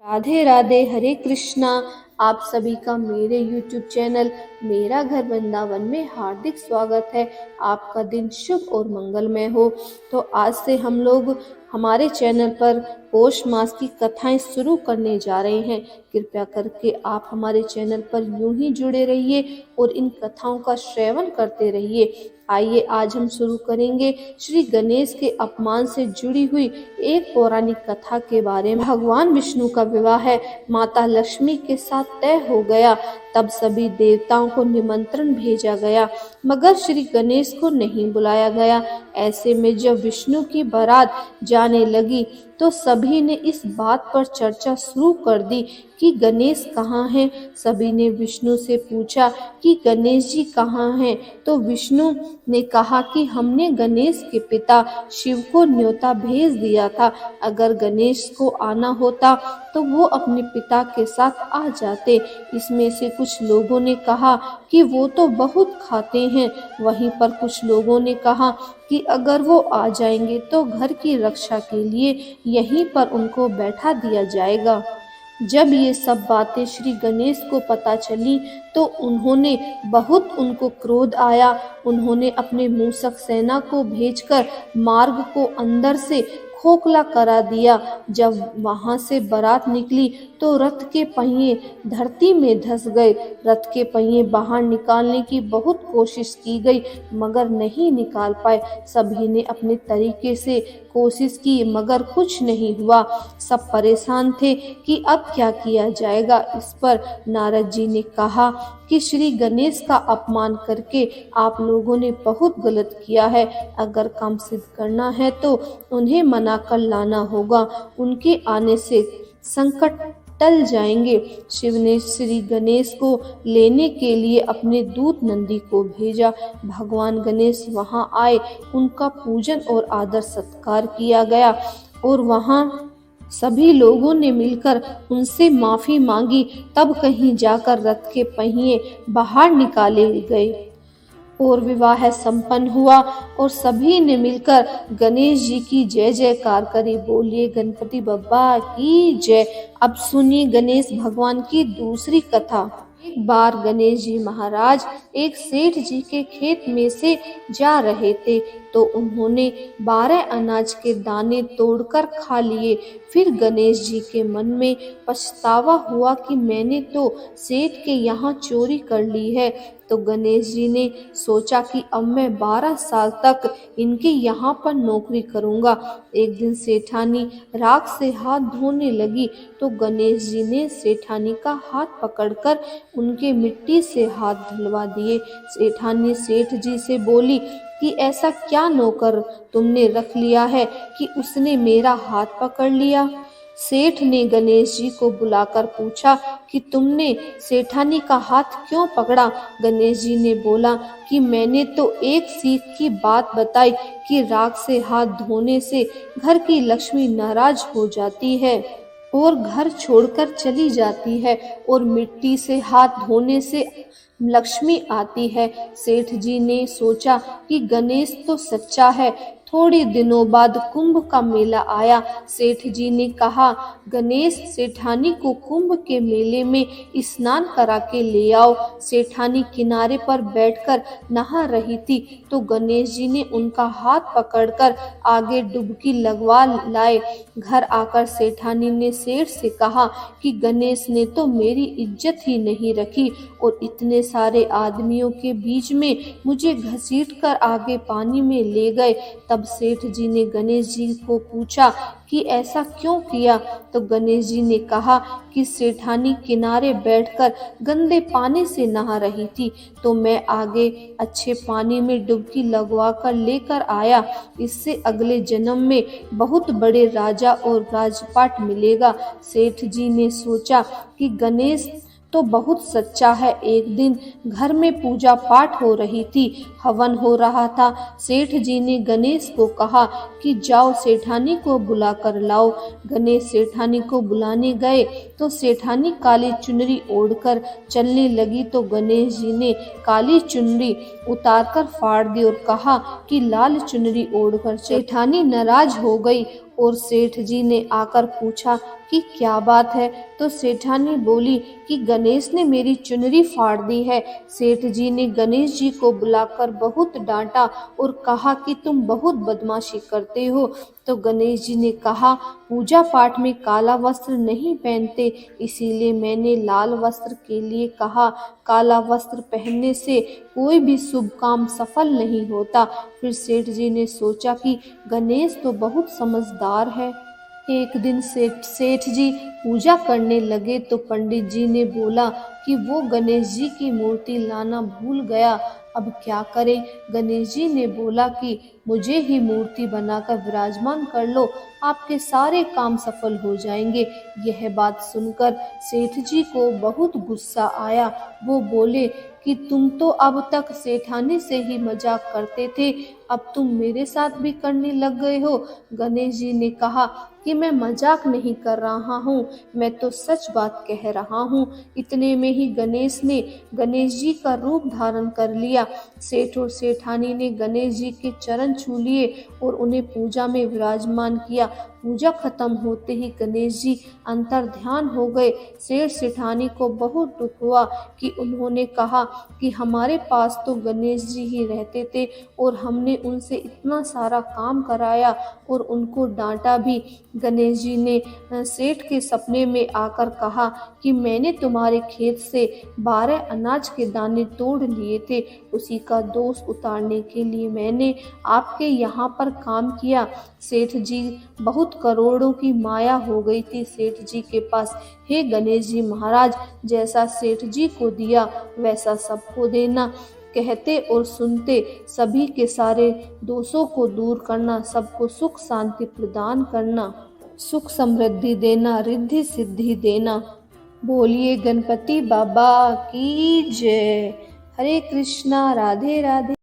राधे राधे, हरे कृष्णा। आप सभी का मेरे YouTube चैनल मेरा घर वृंदावन में हार्दिक स्वागत है। आपका दिन शुभ और मंगलमय हो। तो आज से हम लोग हमारे चैनल पर पौष मास की कथाएं शुरू करने जा रहे हैं। कृपया करके आप हमारे चैनल पर यूं ही जुड़े रहिए और इन कथाओं का श्रवण करते रहिए। आइए आज हम शुरू करेंगे श्री गणेश के अपमान से जुड़ी हुई एक पौराणिक कथा के बारे में। भगवान विष्णु का विवाह माता लक्ष्मी के साथ तय हो गया। तब सभी देवताओं को निमंत्रण भेजा गया, मगर श्री गणेश को नहीं बुलाया गया। ऐसे में जब विष्णु की बारात जाने लगी तो सभी ने इस बात पर चर्चा शुरू कर दी कि गणेश कहाँ हैं। सभी ने विष्णु से पूछा कि गणेश जी कहाँ हैं। तो विष्णु ने कहा कि हमने गणेश के पिता शिव को न्योता भेज दिया था। अगर गणेश को आना होता तो वो अपने पिता के साथ आ जाते। इसमें से कुछ लोगों ने कहा कि वो तो बहुत खाते हैं। वहीं पर कुछ लोगों ने कहा कि अगर वो आ जाएंगे तो घर की रक्षा के लिए यहीं पर उनको बैठा दिया जाएगा। जब ये सब बातें श्री गणेश को पता चली तो उनको क्रोध आया। उन्होंने अपने मूषक सेना को भेजकर मार्ग को अंदर से खोखला करा दिया। जब वहां से बारात निकली तो रथ के पहिए धरती में धंस गए। रथ के पहिए बाहर निकालने की बहुत कोशिश की गई, मगर नहीं निकाल पाए। सभी ने अपने तरीके से कोशिश की, मगर कुछ नहीं हुआ। सब परेशान थे कि अब क्या किया जाएगा। इस पर नारद जी ने कहा कि श्री गणेश का अपमान करके आप लोगों ने बहुत गलत किया है। अगर काम सिद्ध करना है तो उन्हें मना कर लाना होगा। उनके आने से संकट टल जाएंगे। शिव ने श्री गणेश को लेने के लिए अपने दूत नंदी को भेजा। भगवान गणेश वहां आए। उनका पूजन और आदर सत्कार किया गया और वहां सभी लोगों ने मिलकर उनसे माफी मांगी। तब कहीं जाकर रथ के पहिए बाहर निकाले गए और विवाह संपन्न हुआ और सभी ने मिलकर गणेश जी की जय जयकार करी। बोलिए गणपति बप्पा की जय। अब सुनिए गणेश भगवान की दूसरी कथा। एक बार गणेश जी महाराज एक सेठ जी के खेत में से जा रहे थे तो उन्होंने 12 अनाज के दाने तोड़कर खा लिए। फिर गणेश जी के मन में पछतावा हुआ कि मैंने तो सेठ के यहाँ चोरी कर ली है। तो गणेश जी ने सोचा कि अब मैं 12 साल तक इनके यहाँ पर नौकरी करूँगा। एक दिन सेठानी राख से हाथ धोने लगी तो गणेश जी ने सेठानी का हाथ पकड़कर उनके मिट्टी से हाथ धुलवा दिए। सेठानी सेठ जी से बोली कि ऐसा क्या नौकर तुमने रख लिया है कि उसने मेरा हाथ पकड़ लिया। सेठ ने गणेश जी को बुलाकर पूछा कि तुमने सेठानी का हाथ क्यों पकड़ा। गणेश जी ने बोला कि मैंने तो एक सीख की बात बताई कि राख से हाथ धोने से घर की लक्ष्मी नाराज हो जाती है और घर छोड़कर चली जाती है और मिट्टी से हाथ धोने से लक्ष्मी आती है। सेठ जी ने सोचा कि गणेश तो सच्चा है। थोड़े दिनों बाद कुंभ का मेला आया। सेठ जी ने कहा गणेश सेठानी को कुंभ के मेले में स्नान करा के ले आओ। सेठानी किनारे पर बैठकर नहा रही थी तो गणेश जी ने उनका हाथ पकड़कर आगे डुबकी लगवा लाए। घर आकर सेठानी ने सेठ से कहा कि गणेश ने तो मेरी इज्जत ही नहीं रखी और इतने सारे आदमियों के बीच में मुझे घसीट कर आगे पानी में ले गए। तब सेठ जी ने गणेश जी को पूछा कि ऐसा क्यों किया। तो गणेश जी ने कहा कि सेठानी किनारे बैठकर गंदे पानी से नहा रही थी तो मैं आगे अच्छे पानी में डुबकी लगवा कर लेकर आया। इससे अगले जन्म में बहुत बड़े राजा और राजपाट मिलेगा। सेठ जी ने सोचा कि गणेश तो बहुत सच्चा है। एक दिन घर में पूजा पाठ हो रही थी, हवन हो रहा था। सेठ जी ने गणेश को कहा कि जाओ सेठानी को बुला कर लाओ। गणेश सेठानी को बुलाने गए तो सेठानी काली चुनरी ओढ़कर चलने लगी तो गणेश जी ने काली चुनरी उतारकर फाड़ दी और कहा कि लाल चुनरी ओढ़कर। सेठानी नाराज हो गई और सेठ जी ने आकर पूछा कि क्या बात है। तो सेठानी बोली कि गणेश ने मेरी चुनरी फाड़ दी है। सेठ जी ने गणेश जी को बुलाकर बहुत डांटा और कहा कि तुम बहुत बदमाशी करते हो। तो गणेश जी ने कहा, पूजा पाठ में काला वस्त्र नहीं पहनते, इसीलिए मैंने लाल वस्त्र के लिए कहा। काला वस्त्र पहनने से कोई भी शुभ काम सफल नहीं होता। फिर सेठ जी ने सोचा कि गणेश तो बहुत समझदार है। एक दिन सेठ जी पूजा करने लगे तो पंडित जी ने बोला कि वो गणेश जी की मूर्ति लाना भूल गया, अब क्या करें। गणेश जी ने बोला कि मुझे ही मूर्ति बनाकर विराजमान कर लो, आपके सारे काम सफल हो जाएंगे। यह बात सुनकर सेठ जी को बहुत गुस्सा आया। वो बोले कि तुम तो अब तक सेठानी से ही मजाक करते थे, अब तुम मेरे साथ भी करने लग गए हो। गणेश जी ने कहा कि मैं मजाक नहीं कर रहा हूँ, मैं तो सच बात कह रहा हूँ। इतने में ही गणेश ने गणेश जी का रूप धारण कर लिया। सेठ और सेठानी ने गणेश जी के चरण छू लिए और उन्हें पूजा में विराजमान किया। पूजा खत्म होते ही गणेश जी अंतर ध्यान हो गए। सेठ सेठानी को बहुत दुख हुआ कि उन्होंने कहा कि हमारे पास तो गणेश जी ही रहते थे और हमने उनसे इतना सारा काम कराया और उनको डांटा भी। गणेश जी ने सेठ के सपने में आकर कहा कि मैंने तुम्हारे खेत से 12 अनाज के दाने तोड़ लिए थे, उसी का दोष उतारने के लिए मैंने आपके यहाँ पर काम किया। सेठ जी बहुत करोड़ों की माया हो गई थी सेठ जी के पास। हे गणेश जी महाराज, जैसा सेठ जी को दिया वैसा सबको देना, कहते और सुनते सभी के सारे दोषों को दूर करना, सबको सुख शांति प्रदान करना, सुख समृद्धि देना, रिद्धि सिद्धि देना। बोलिए गणपति बाबा की जय। हरे कृष्णा, राधे राधे।